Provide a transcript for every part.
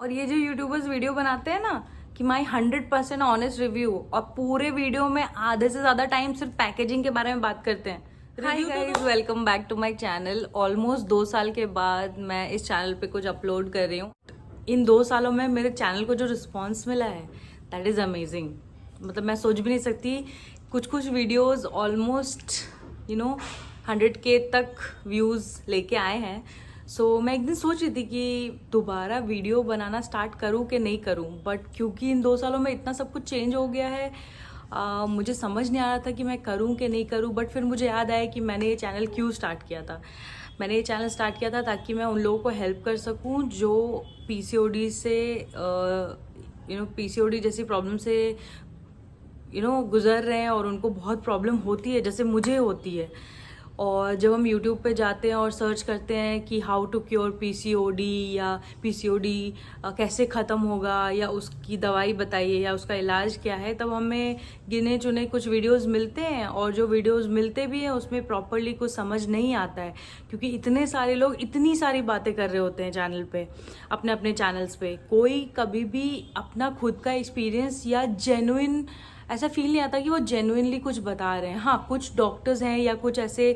और ये जो यूट्यूबर्स वीडियो बनाते हैं ना कि माई 100% ऑनेस्ट रिव्यू, और पूरे वीडियो में आधे से ज्यादा टाइम सिर्फ पैकेजिंग के बारे में बात करते हैं। Hi guys, welcome back to my channel. Almost 2 साल के बाद मैं इस चैनल पे कुछ अपलोड कर रही हूँ। इन 2 सालों में मेरे चैनल को जो रिस्पॉन्स मिला है दैट इज अमेजिंग। मतलब मैं सोच भी नहीं सकती। कुछ कुछ वीडियोस ऑलमोस्ट 100K तक व्यूज़ लेके आए हैं। सो मैं एक दिन सोच रही थी कि दोबारा वीडियो बनाना स्टार्ट करूँ कि नहीं करूँ, बट क्योंकि इन 2 सालों में इतना सब कुछ चेंज हो गया है, मुझे समझ नहीं आ रहा था कि मैं करूँ कि नहीं करूँ। बट फिर मुझे याद आया कि मैंने ये चैनल क्यों स्टार्ट किया था। मैंने ये चैनल स्टार्ट किया था ताकि मैं उन लोगों को हेल्प कर सकूँ जो पीसीओडी से पीसीओडी जैसी प्रॉब्लम से गुजर रहे हैं और उनको बहुत प्रॉब्लम होती है जैसे मुझे होती है। और जब हम YouTube पे जाते हैं और सर्च करते हैं कि हाउ टू क्योर पीसीओडी या पीसीओडी कैसे ख़त्म होगा या उसकी दवाई बताइए या उसका इलाज क्या है, तब हमें गिने चुने कुछ वीडियोस मिलते हैं। और जो वीडियोस मिलते भी हैं उसमें प्रॉपरली कुछ समझ नहीं आता है, क्योंकि इतने सारे लोग इतनी सारी बातें कर रहे होते हैं चैनल पे, अपने अपने चैनल्स पे। कोई कभी भी अपना खुद का एक्सपीरियंस या जेन्युइन ऐसा फील नहीं आता कि वो जेन्युइनली कुछ बता रहे हैं। हाँ, कुछ डॉक्टर्स हैं या कुछ ऐसे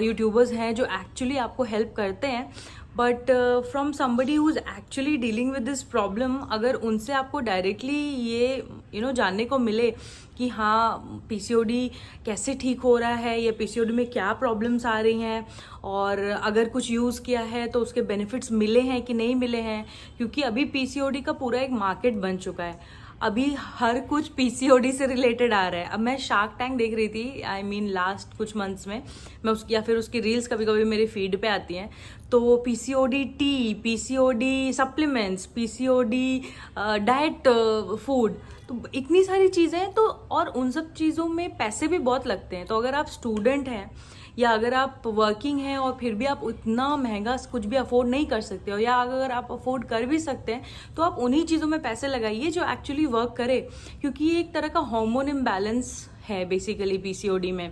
यूट्यूबर्स हैं जो एक्चुअली आपको हेल्प करते हैं, but from somebody who is actually dealing with this problem, अगर उनसे आपको डायरेक्टली ये जानने को मिले कि हाँ पीसीओडी कैसे ठीक हो रहा है या पीसीओडी में क्या प्रॉब्लम्स आ रही हैं, और अगर कुछ यूज़ किया है तो उसके बेनिफिट्स मिले हैं कि नहीं मिले हैं। क्योंकि अभी पीसीओडी का पूरा एक मार्केट बन चुका है। अभी हर कुछ पीसीओडी से रिलेटेड आ रहा है। अब मैं शार्क टैंक देख रही थी, आई मीन लास्ट कुछ मंथ्स में, मैं उसकी या फिर उसकी रील्स कभी कभी मेरे फीड पे आती हैं, तो PCOD T, PCOD supplements, PCOD diet food, तो इतनी सारी चीज़ें हैं। तो और उन सब चीज़ों में पैसे भी बहुत लगते हैं। तो अगर आप स्टूडेंट हैं या अगर आप वर्किंग हैं और फिर भी आप उतना महंगा कुछ भी अफोर्ड नहीं कर सकते हो, या अगर आप अफोर्ड कर भी सकते हैं, तो आप उन्हीं चीज़ों में पैसे लगाइए जो एक्चुअली वर्क करे। क्योंकि ये एक तरह का हार्मोन इम्बैलेंस है बेसिकली पीसीओडी में,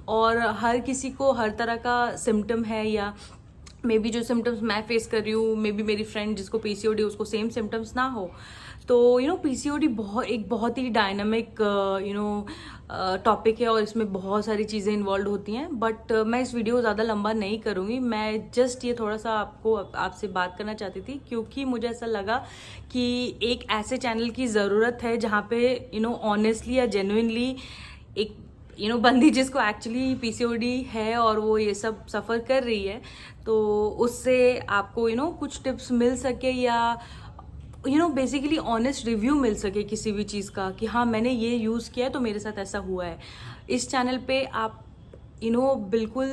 और हर किसी को हर तरह का सिम्टम है, या मे बी जो सिम्टम्स मैं फेस कर रही हूँ, मे बी मेरी फ्रेंड जिसको पीसीओडी उसको सेम सिम्टम्स ना हो। तो पीसीओडी एक बहुत ही डायनामिक टॉपिक है और इसमें बहुत सारी चीज़ें इन्वॉल्व होती हैं। बट मैं इस वीडियो को ज़्यादा लंबा नहीं करूँगी। मैं जस्ट ये थोड़ा सा आपसे बात करना चाहती थी, क्योंकि मुझे ऐसा लगा कि एक ऐसे चैनल की ज़रूरत है जहाँ पे ऑनेस्टली या जेन्युइनली एक बंदी जिसको एक्चुअली पीसीओडी है और वो ये सब सफ़र कर रही है, तो उससे आपको कुछ टिप्स मिल सके, या बेसिकली ऑनेस्ट रिव्यू मिल सके किसी भी चीज़ का कि हाँ मैंने ये यूज़ किया है तो मेरे साथ ऐसा हुआ है। इस चैनल पे आप बिल्कुल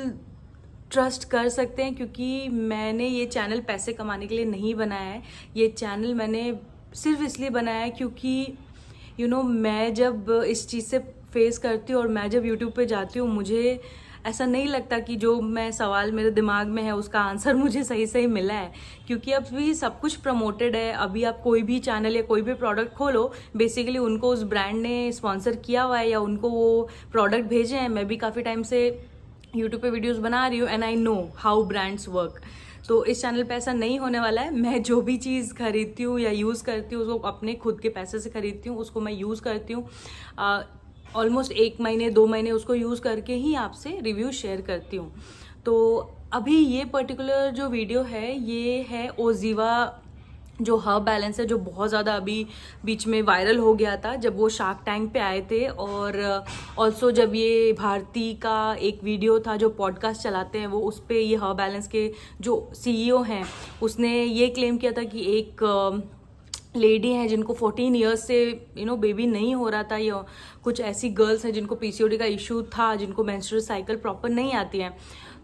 ट्रस्ट कर सकते हैं, क्योंकि मैंने ये चैनल पैसे कमाने के लिए नहीं बनाया है। ये चैनल मैंने सिर्फ इसलिए बनाया है क्योंकि मैं जब इस चीज़ से फेस करती हूँ और मैं जब यूट्यूब पे जाती हूँ, मुझे ऐसा नहीं लगता कि जो मैं सवाल मेरे दिमाग में है उसका आंसर मुझे सही सही मिला है। क्योंकि अब भी सब कुछ प्रमोटेड है। अभी आप कोई भी चैनल या कोई भी प्रोडक्ट खोलो, बेसिकली उनको उस ब्रांड ने स्पॉन्सर किया हुआ है या उनको वो प्रोडक्ट भेजे हैं। मैं भी काफ़ी टाइम से यूट्यूब पे वीडियोस बना रही हूँ and I know how brands work. तो इस चैनल पे ऐसा नहीं होने वाला है। मैं जो भी चीज़ खरीदती हूँ या यूज़ करती हूँ उसको अपने खुद के पैसे से खरीदती हूँ, उसको मैं यूज़ करती हूँ। ऑलमोस्ट 1 महीने 2 महीने उसको यूज़ करके ही आपसे रिव्यू शेयर करती हूँ। तो अभी ये पर्टिकुलर जो वीडियो है ये है ओजीवा जो हर्ब बैलेंस है, जो बहुत ज़्यादा अभी बीच में वायरल हो गया था जब वो शार्क टैंक पे आए थे। और ऑल्सो जब ये भारती का एक वीडियो था जो पॉडकास्ट चलाते हैं, वो उस पर ये हर्ब बैलेंस के जो सीईओ हैं उसने ये क्लेम किया था कि एक लेडी हैं जिनको 14 ईयर्स से बेबी नहीं हो रहा था, या कुछ ऐसी गर्ल्स हैं जिनको पीसीओडी का इशू था, जिनको मेंस्ट्रुअल साइकिल प्रॉपर नहीं आती है,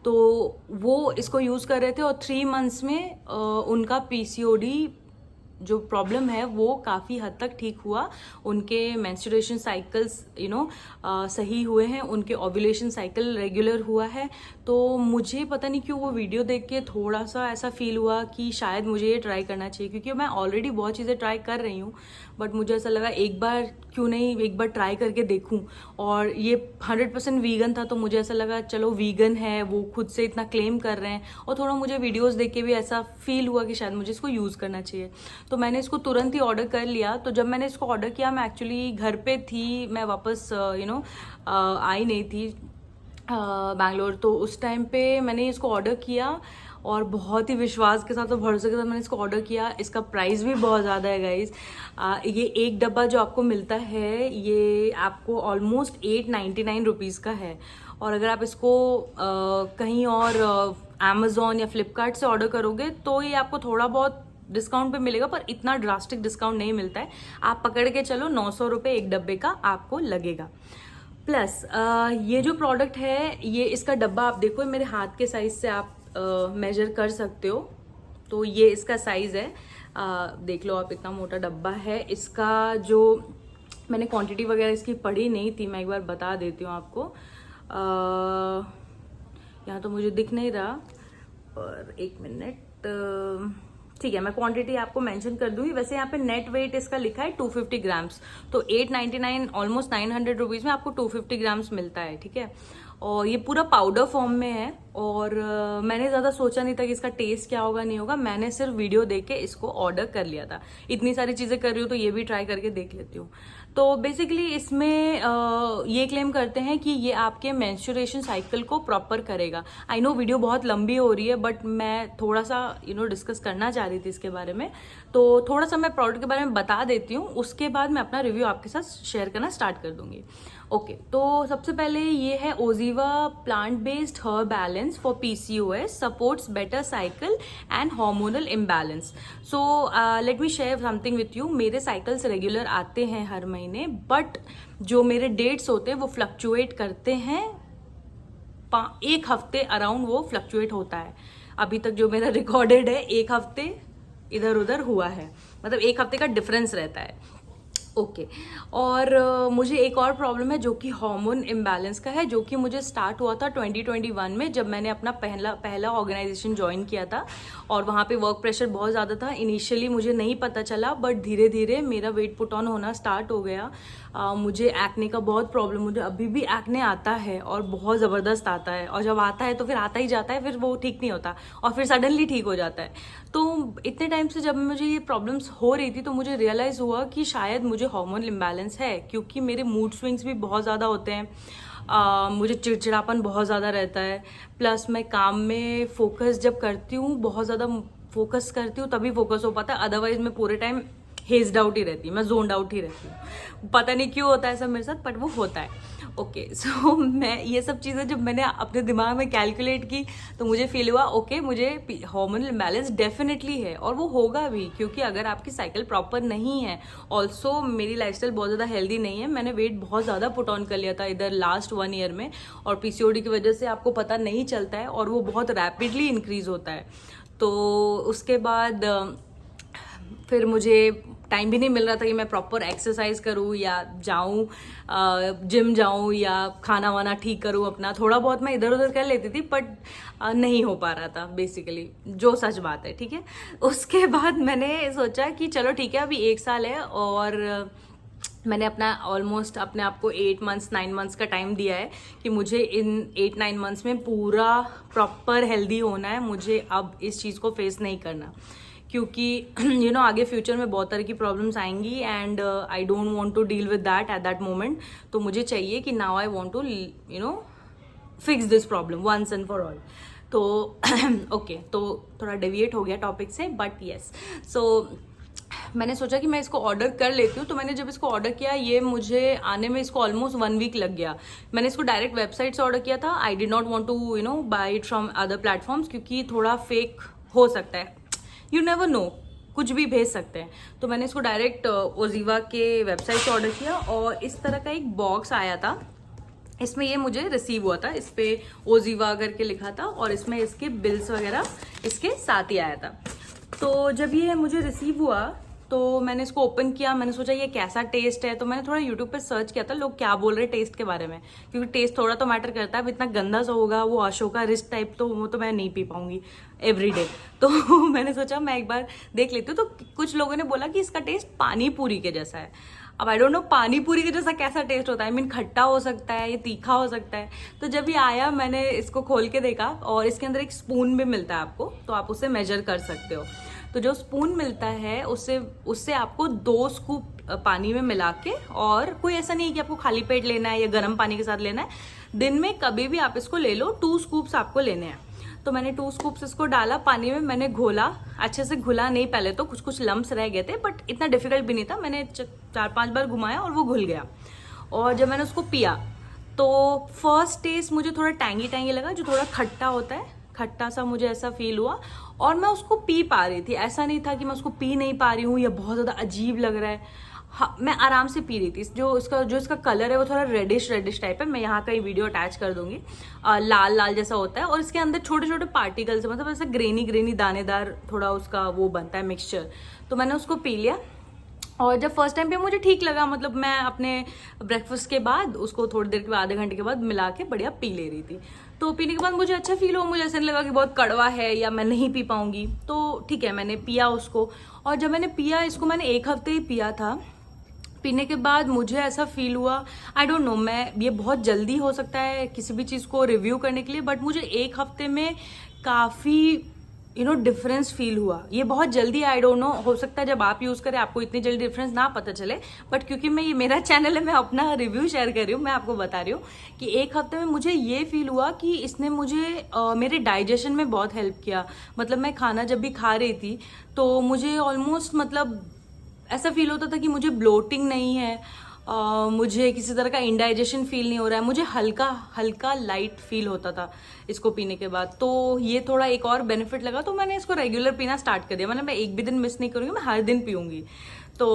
तो वो इसको यूज़ कर रहे थे और 3 मंथ्स में उनका पीसीओडी जो प्रॉब्लम है वो काफ़ी हद तक ठीक हुआ। उनके मेंस्ट्रुएशन साइकिल्स सही हुए हैं, उनके ओव्यूलेशन साइकिल रेगुलर हुआ है। तो मुझे पता नहीं क्यों वो वीडियो देख के थोड़ा सा ऐसा फील हुआ कि शायद मुझे ये ट्राई करना चाहिए, क्योंकि मैं ऑलरेडी बहुत चीज़ें ट्राई कर रही हूँ, बट मुझे ऐसा लगा एक बार क्यों नहीं एक बार ट्राई करके देखूँ। और ये 100% वीगन था, तो मुझे ऐसा लगा चलो वीगन है, वो खुद से इतना क्लेम कर रहे हैं, और थोड़ा मुझे वीडियोज़ देख के भी ऐसा फील हुआ कि शायद मुझे इसको यूज़ करना चाहिए। तो मैंने इसको तुरंत ही ऑर्डर कर लिया। तो जब मैंने इसको ऑर्डर किया, मैं एक्चुअली घर पे थी, मैं वापस आई नहीं थी बैंगलोर। तो उस टाइम पे मैंने इसको ऑर्डर किया और बहुत ही विश्वास के साथ और भरोसे के साथ मैंने इसको ऑर्डर किया। इसका प्राइस भी बहुत ज़्यादा है गाइज। ये एक डब्बा जो आपको मिलता है ये आपको ऑलमोस्ट 899 रुपीज़ का है। और अगर आप इसको कहीं और अमेज़ॉन या फ्लिपकार्ट से ऑर्डर करोगे तो ये आपको थोड़ा बहुत डिस्काउंट पे मिलेगा, पर इतना ड्रास्टिक डिस्काउंट नहीं मिलता है। आप पकड़ के चलो 900 रुपये एक डब्बे का आपको लगेगा। प्लस ये जो प्रोडक्ट है, ये इसका डब्बा आप देखो, मेरे हाथ के साइज से आप मेजर कर सकते हो। तो ये इसका साइज है, देख लो आप, इतना मोटा डब्बा है। इसका जो मैंने क्वांटिटी वगैरह इसकी पढ़ी नहीं थी, मैं एक बार बता देती हूँ आपको। यहाँ तो मुझे दिख नहीं रहा, पर एक मिनट, ठीक है, मैं क्वांटिटी आपको मेंशन कर दूंगी। वैसे यहाँ पे नेट वेट इसका लिखा है 250 ग्राम्स। तो 899 ऑलमोस्ट 900 रुपीज़ में आपको 250 ग्राम्स मिलता है, ठीक है। और ये पूरा पाउडर फॉर्म में है। और मैंने ज़्यादा सोचा नहीं था कि इसका टेस्ट क्या होगा नहीं होगा, मैंने सिर्फ वीडियो देख के इसको ऑर्डर कर लिया था। इतनी सारी चीज़ें कर रही हूँ तो ये भी ट्राई करके देख लेती हूँ। तो बेसिकली इसमें ये क्लेम करते हैं कि ये आपके मेंस्ट्रुएशन साइकिल को प्रॉपर करेगा। आई नो वीडियो बहुत लंबी हो रही है, बट मैं थोड़ा सा डिस्कस करना चाह रही थी इसके बारे में। तो थोड़ा सा मैं प्रोडक्ट के बारे में बता देती हूँ, उसके बाद मैं अपना रिव्यू आपके साथ शेयर करना स्टार्ट कर दूंगी। ओके, तो सबसे पहले ये है Oziva plant based herb balance for PCOS, supports better cycle and hormonal imbalance. So let me share something with you. मेरे साइकिल्स रेगुलर आते हैं हर महीने, बट जो मेरे डेट्स होते हैं वो फ्लक्चुएट करते हैं। एक हफ्ते अराउंड वो फ्लक्चुएट होता है। अभी तक जो मेरा रिकॉर्डेड है, एक हफ्ते इधर उधर हुआ है, मतलब एक हफ्ते का डिफरेंस रहता है। ओके और मुझे एक और प्रॉब्लम है जो कि हार्मोन इम्बैलेंस का है, जो कि मुझे स्टार्ट हुआ था 2021 में, जब मैंने अपना पहला ऑर्गेनाइजेशन ज्वाइन किया था। और वहाँ पे वर्क प्रेशर बहुत ज़्यादा था। इनिशियली मुझे नहीं पता चला, बट धीरे धीरे मेरा वेट पुट ऑन होना स्टार्ट हो गया। मुझे एक्ने का बहुत प्रॉब्लम, मुझे अभी भी एक्ने आता है और बहुत ज़बरदस्त आता है। और जब आता है तो फिर आता ही जाता है, फिर वो ठीक नहीं होता और फिर सडनली ठीक हो जाता है। तो इतने टाइम से जब मुझे ये प्रॉब्लम्स हो रही थी तो मुझे रियलाइज़ हुआ कि शायद मुझे हार्मोन इम्बैलेंस है, क्योंकि मेरे मूड स्विंग्स भी बहुत ज़्यादा होते हैं। मुझे चिड़चिड़ापन बहुत ज़्यादा रहता है। प्लस मैं काम में फोकस जब करती हूँ, बहुत ज़्यादा फोकस करती हूँ तभी फोकस हो पाता है, अदरवाइज मैं पूरे टाइम हेज्ड आउट ही रहती हूँ, मैं जोन्ड आउट ही रहती हूँ। पता नहीं क्यों होता है ऐसा मेरे साथ, बट वो होता है। ओके सो मैं ये सब चीज़ें जब मैंने अपने दिमाग में कैलकुलेट की तो मुझे फील हुआ ओके मुझे हार्मोनल इम्बैलेंस डेफिनेटली है, और वो होगा भी, क्योंकि अगर आपकी साइकिल प्रॉपर नहीं है। ऑल्सो मेरी लाइफस्टाइल बहुत ज़्यादा हेल्दी नहीं है, मैंने वेट बहुत ज़्यादा पुट ऑन कर लिया था इधर लास्ट 1 ईयर में, और PCOD की वजह से आपको पता नहीं चलता है और वो बहुत रैपिडली इंक्रीज होता है। तो उसके बाद फिर मुझे टाइम भी नहीं मिल रहा था कि मैं प्रॉपर एक्सरसाइज करूँ या जाऊँ जिम जाऊँ या खाना वाना ठीक करूँ अपना। थोड़ा बहुत मैं इधर उधर कर लेती थी, बट नहीं हो पा रहा था बेसिकली, जो सच बात है, ठीक है। उसके बाद मैंने सोचा कि चलो ठीक है, अभी 1 साल है और मैंने अपना ऑलमोस्ट अपने आप को 8 मंथ्स 9 मंथ्स का टाइम दिया है कि मुझे इन 8-9 मंथ्स में पूरा प्रॉपर हेल्दी होना है। मुझे अब इस चीज़ को फेस नहीं करना, क्योंकि आगे फ्यूचर में बहुत तरह की प्रॉब्लम्स आएंगी and I don't want to deal with that at that moment. तो मुझे चाहिए कि now I want to fix this problem once and for all. तो ओके तो थोड़ा डेविएट हो गया टॉपिक से, बट येस। सो मैंने सोचा कि मैं इसको ऑर्डर कर लेती हूँ। तो मैंने जब इसको ऑर्डर किया, ये मुझे आने में इसको ऑलमोस्ट 1 वीक लग गया। मैंने इसको डायरेक्ट वेबसाइट से ऑर्डर किया था। I did not want to buy it from other platforms, क्योंकि थोड़ा फेक हो सकता है, यू नेवर नो, कुछ भी भेज सकते हैं। तो मैंने इसको डायरेक्ट ओजीवा के वेबसाइट से ऑर्डर किया और इस तरह का एक बॉक्स आया था। इसमें ये मुझे रिसीव हुआ था, इस पे ओजीवा करके लिखा था और इसमें इसके बिल्स वगैरह इसके साथ ही आया था। तो जब ये मुझे रिसीव हुआ तो मैंने इसको ओपन किया, मैंने सोचा ये कैसा टेस्ट है। तो मैंने थोड़ा यूट्यूब पे सर्च किया था लोग क्या बोल रहे हैं टेस्ट के बारे में, क्योंकि टेस्ट थोड़ा तो मैटर करता है। अब इतना गंदा सा होगा वो अशोका रिस्ट टाइप, तो वो तो मैं नहीं पी पाऊंगी एवरीडे। तो मैंने सोचा मैं एक बार देख लेती हूँ। तो कुछ लोगों ने बोला कि इसका टेस्ट पानी पूरी के जैसा है। अब आई डोंट नो पानी पूरी के जैसा कैसा टेस्ट होता है, आई मीन खट्टा हो सकता है, ये तीखा हो सकता है। तो जब ये आया मैंने इसको खोल के देखा और इसके अंदर एक स्पून भी मिलता है आपको, तो आप उससे मेजर कर सकते हो। तो जो स्पून मिलता है उससे उससे आपको 2 स्कूप पानी में मिला के, और कोई ऐसा नहीं है कि आपको खाली पेट लेना है या गर्म पानी के साथ लेना है, दिन में कभी भी आप इसको ले लो, 2 स्कूप्स आपको लेने हैं। तो मैंने 2 स्कूप्स इसको डाला पानी में, मैंने घोला, अच्छे से घुला नहीं, पहले तो कुछ कुछ लम्स रह गए थे, बट इतना डिफिकल्ट भी नहीं था, मैंने 4-5 बार घुमाया और वो घुल गया। और जब मैंने उसको पिया तो फर्स्ट टेस्ट मुझे थोड़ा टैंगी टैंगी लगा, जो थोड़ा खट्टा होता है, खट्टा सा मुझे ऐसा फील हुआ, और मैं उसको पी पा रही थी, ऐसा नहीं था कि मैं उसको पी नहीं पा रही हूँ या बहुत ज़्यादा अजीब लग रहा है। हाँ, मैं आराम से पी रही थी। जो इसका कलर है वो थोड़ा रेडिश टाइप है, मैं यहाँ का वीडियो अटैच कर दूंगी, लाल लाल जैसा होता है, और इसके अंदर छोटे छोटे पार्टिकल्स, मतलब ऐसा ग्रेनी दानेदार थोड़ा उसका वो बनता है मिक्सचर। तो मैंने उसको पी लिया, और जब फर्स्ट टाइम पे मुझे ठीक लगा, मतलब मैं अपने ब्रेकफास्ट के बाद उसको थोड़ी देर के बाद, आधे घंटे के बाद मिला के बढ़िया पी ले रही थी। तो पीने के बाद मुझे अच्छा फील हुआ, मुझे ऐसा नहीं लगा कि बहुत कड़वा है या मैं नहीं पी पाऊंगी। तो ठीक है, मैंने पिया उसको, और जब मैंने पिया इसको, मैंने 1 हफ्ते ही पिया था। पीने के बाद मुझे ऐसा फील हुआ, आई डोंट नो, मैं ये बहुत जल्दी हो सकता है किसी भी चीज़ को रिव्यू करने के लिए, बट मुझे 1 हफ्ते में काफ़ी डिफरेंस फील हुआ। ये बहुत जल्दी, आई डोंट नो, हो सकता है जब आप यूज़ करें आपको इतनी जल्दी डिफरेंस ना पता चले, बट क्योंकि ये मेरा चैनल है, मैं अपना रिव्यू शेयर कर रही हूँ, मैं आपको बता रही हूँ कि 1 हफ्ते में मुझे ये फील हुआ कि इसने मुझे मेरे डाइजेशन में बहुत हेल्प किया। मतलब मैं खाना जब भी खा रही थी तो मुझे ऑलमोस्ट, मतलब ऐसा फील होता था कि मुझे ब्लोटिंग नहीं है, मुझे किसी तरह का इंडाइजेशन फील नहीं हो रहा है, मुझे हल्का हल्का लाइट फील होता था इसको पीने के बाद। तो ये थोड़ा एक और बेनिफिट लगा, तो मैंने इसको रेगुलर पीना स्टार्ट कर दिया। मैं एक भी दिन मिस नहीं करूँगी, मैं हर दिन पीऊँगी। तो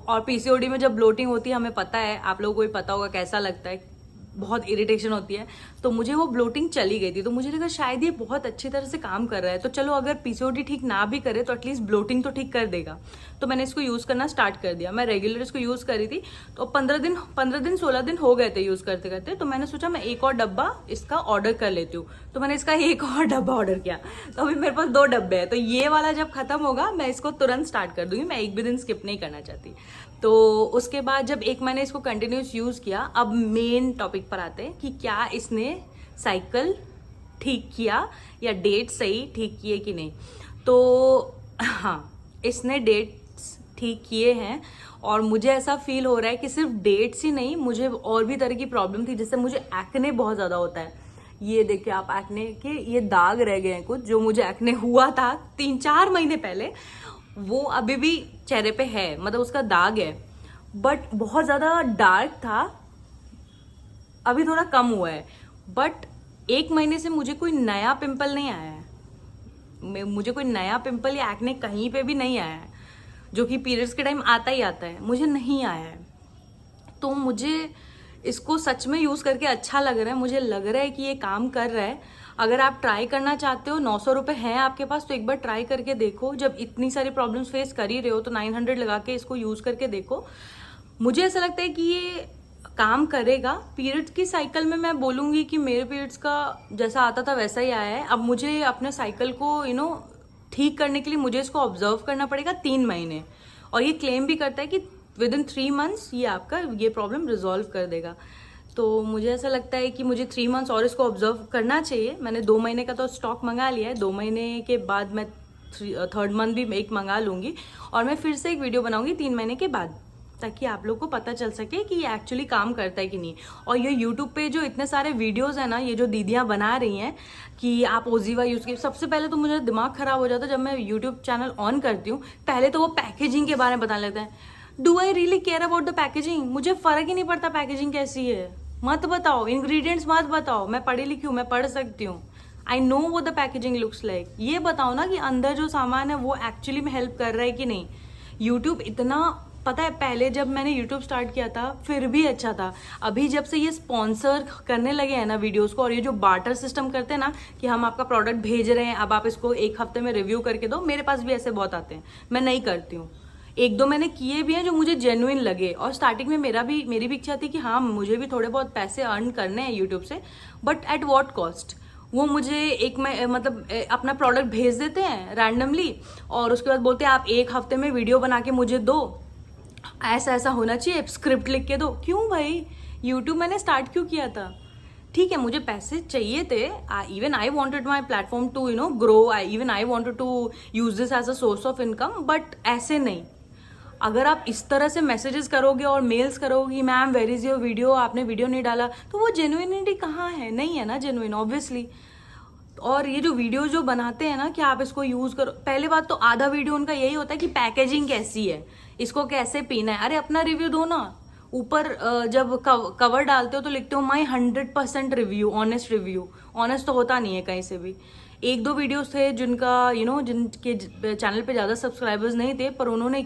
और पीसीओडी में जब ब्लोटिंग होती है, हमें पता है, आप लोगों को भी पता होगा कैसा लगता है, बहुत इरिटेशन होती है। तो मुझे वो ब्लोटिंग चली गई थी, तो मुझे लगा शायद ये बहुत अच्छी तरह से काम कर रहा है, तो चलो अगर पीसीओडी ठीक ना भी करे तो एटलीस्ट ब्लोटिंग तो ठीक कर देगा। तो मैंने इसको यूज़ करना स्टार्ट कर दिया। मैं रेगुलर इसको यूज़ कर रही थी, तो 15 दिन 16 दिन हो गए थे यूज़ करते करते। तो मैंने सोचा मैं एक और डब्बा इसका ऑर्डर कर लेती हूँ, तो मैंने इसका एक और डब्बा ऑर्डर किया। तो अभी मेरे पास 2 डब्बे हैं, तो ये वाला जब खत्म होगा मैं इसको तुरंत स्टार्ट कर दूंगी, मैं एक भी दिन स्किप नहीं करना चाहती। तो उसके बाद जब 1 महीने इसको कंटिन्यूस यूज़ किया, अब मेन टॉपिक पर आते हैं कि क्या इसने साइकिल ठीक किया या डेट सही ठीक किए कि नहीं। तो हाँ, इसने डेट्स ठीक किए हैं, और मुझे ऐसा फील हो रहा है कि सिर्फ डेट्स ही नहीं, मुझे और भी तरह की प्रॉब्लम थी, जैसे मुझे एक्ने बहुत ज़्यादा होता है। ये देखिए आप, एक्ने के ये दाग रह गए हैं कुछ, जो मुझे एक्ने हुआ था 3-4 महीने पहले, वो अभी भी चेहरे पे है, मतलब उसका दाग है, बट बहुत ज़्यादा डार्क था, अभी थोड़ा कम हुआ है। बट 1 महीने से मुझे कोई नया पिंपल नहीं आया है, मुझे कोई नया पिंपल या एक्ने कहीं पे भी नहीं आया है, जो कि पीरियड्स के टाइम आता ही आता है, मुझे नहीं आया है। तो मुझे इसको सच में यूज़ करके अच्छा लग रहा है, मुझे लग रहा है कि ये काम कर रहा है। अगर आप ट्राई करना चाहते हो, 900 रुपये हैं आपके पास, तो एक बार ट्राई करके देखो। जब इतनी सारी प्रॉब्लम्स फेस कर ही रहे हो तो 900 लगा के इसको यूज़ करके देखो। मुझे ऐसा लगता है कि ये काम करेगा। पीरियड्स की साइकिल में मैं बोलूँगी कि मेरे पीरियड्स का जैसा आता था वैसा ही आया है। अब मुझे अपने साइकिल को ठीक करने के लिए मुझे इसको ऑब्जर्व करना पड़ेगा 3 महीने, और ये क्लेम भी करता है कि विद इन 3 मंथ्स ये आपका ये प्रॉब्लम रिजॉल्व कर देगा। तो मुझे ऐसा लगता है कि मुझे 3 मंथ्स और इसको ऑब्जर्व करना चाहिए। मैंने 2 महीने का तो स्टॉक मंगा लिया है, 2 महीने के बाद मैं 3rd मंथ भी एक मंगा लूँगी, और मैं फिर से एक वीडियो बनाऊँगी 3 महीने के बाद, ताकि आप लोग को पता चल सके कि ये एक्चुअली काम करता है कि नहीं। और ये यूट्यूब पे जो इतने सारे वीडियोस हैं ना, ये जो दीदियां बना रही हैं कि आप ओजीवा यूज़ कीजिए, सबसे पहले तो मुझे दिमाग खराब हो जाता है जब मैं यूट्यूब चैनल ऑन करती हूँ, पहले तो वो पैकेजिंग के बारे में बताने लगता है। Do I really care about the packaging? मुझे फ़र्क ही नहीं पड़ता पैकेजिंग कैसी है, मत बताओ, इंग्रेडिएंट्स मत बताओ, मैं पढ़ी लिखी हूँ, मैं पढ़ सकती हूँ, आई नो वो द पैकेजिंग लुक्स लाइक। ये बताओ ना कि अंदर जो सामान है वो एक्चुअली में हेल्प कर रहा है कि नहीं। यूट्यूब इतना, पता है पहले जब मैंने यूट्यूब स्टार्ट किया था फिर भी अच्छा था, अभी जब से ये स्पॉन्सर करने लगे हैं ना वीडियोस को, और ये जो बार्टर सिस्टम करते हैं ना कि हम आपका प्रोडक्ट भेज रहे हैं, अब आप इसको 1 हफ्ते में रिव्यू करके दो, मेरे पास भी ऐसे बहुत आते हैं, मैं नहीं करती हूँ। 1-2 मैंने किए भी हैं जो मुझे जेन्युइन लगे, और स्टार्टिंग में मेरी भी इच्छा थी कि हाँ मुझे भी थोड़े बहुत पैसे अर्न करने हैं यूट्यूब से, बट एट वॉट कॉस्ट। वो मुझे मतलब अपना प्रोडक्ट भेज देते हैं रैंडमली, और उसके बाद बोलते हैं आप 1 हफ्ते में वीडियो बना के मुझे दो, ऐसा ऐसा होना चाहिए, स्क्रिप्ट लिख के दो। क्यों भाई, यूट्यूब मैंने स्टार्ट क्यों किया था? ठीक है, मुझे पैसे चाहिए थे, even I wanted my platform to grow, even I wanted to use this as a source of income, but ऐसे नहीं। अगर आप इस तरह से मैसेजेस करोगे और मेल्स करोगे, ma'am where is your video, आपने वीडियो नहीं डाला, तो वो जेन्युइनिटी कहाँ है? नहीं है ना जेन्युइन, ऑब्वियसली। और ये जो वीडियो जो बनाते हैं ना कि आप इसको यूज करो, पहले बात तो आधा वीडियो उनका यही होता है कि पैकेजिंग कैसी है, इसको कैसे पीना है। अरे अपना रिव्यू दो ना। ऊपर जब कवर डालते हो तो लिखते हो माई 100% रिव्यू, ऑनेस्ट रिव्यू। ऑनेस्ट तो होता नहीं है कहीं से भी। एक दो वीडियोस थे जिनका जिनके चैनल पे ज़्यादा सब्सक्राइबर्स नहीं थे, पर उन्होंने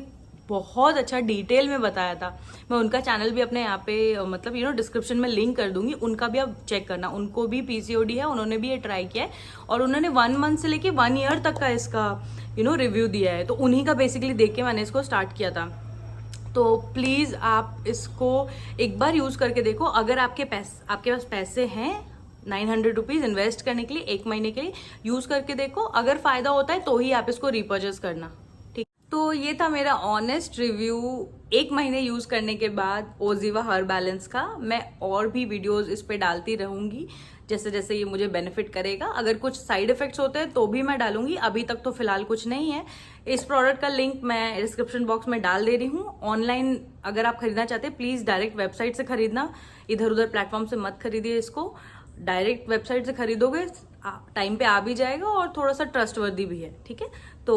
बहुत अच्छा डिटेल में बताया था। मैं उनका चैनल भी अपने यहाँ पे मतलब डिस्क्रिप्शन में लिंक कर दूंगी, उनका भी आप चेक करना। उनको भी पीसीओडी है, उन्होंने भी ये ट्राई किया है और उन्होंने 1 मंथ से लेके 1 ईयर तक का इसका रिव्यू दिया है। तो उन्हीं का बेसिकली देख के मैंने इसको स्टार्ट किया था। तो प्लीज़ आप इसको एक बार यूज़ करके देखो। अगर आपके पास पैसे हैं 900 रुपीज़ इन्वेस्ट करने के लिए 1 महीने के लिए, यूज़ करके देखो। अगर फ़ायदा होता है तो ही आप इसको रिपर्चेस करना। ठीक, तो ये था मेरा ऑनेस्ट रिव्यू 1 महीने यूज़ करने के बाद ओजीवा हर बैलेंस का। मैं और भी वीडियोस इस पे डालती रहूँगी जैसे जैसे ये मुझे बेनिफिट करेगा। अगर कुछ साइड इफेक्ट्स होते हैं तो भी मैं डालूंगी, अभी तक तो फिलहाल कुछ नहीं है। इस प्रोडक्ट का लिंक मैं डिस्क्रिप्शन बॉक्स में डाल दे रही हूँ। ऑनलाइन अगर आप खरीदना चाहते हैं प्लीज़ डायरेक्ट वेबसाइट से खरीदना, इधर उधर प्लेटफॉर्म से मत खरीदिए इसको। डायरेक्ट वेबसाइट से खरीदोगे टाइम पे आ भी जाएगा और थोड़ा सा ट्रस्टवर्दी भी है। ठीक है, तो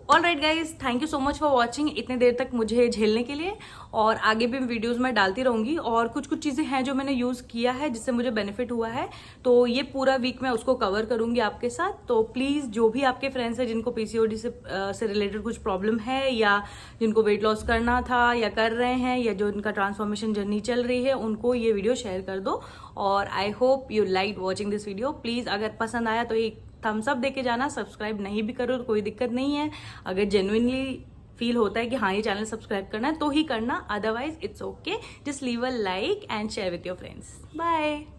all right guys, thank you so much for watching इतने देर तक मुझे झेलने के लिए। और आगे भी वीडियोस में डालती रहूंगी। और कुछ कुछ चीज़ें हैं जो मैंने यूज़ किया है जिससे मुझे बेनिफिट हुआ है, तो ये पूरा वीक मैं उसको कवर करूंगी आपके साथ। तो प्लीज़ जो भी आपके फ्रेंड्स हैं जिनको पीसीओडी से रिलेटेड कुछ प्रॉब्लम है, या जिनको वेट लॉस करना था या कर रहे हैं, या जो इनका ट्रांसफॉर्मेशन जर्नी चल रही है, उनको ये वीडियो शेयर कर दो। और I hope you like watching this video. Please अगर पसंद आया तो एक थम्स अप देके जाना। सब्सक्राइब नहीं भी करो तो कोई दिक्कत नहीं है। अगर जेन्युइनली फील होता है कि हाँ ये चैनल सब्सक्राइब करना है तो ही करना, otherwise it's okay. Just leave a like and share with your friends. Bye.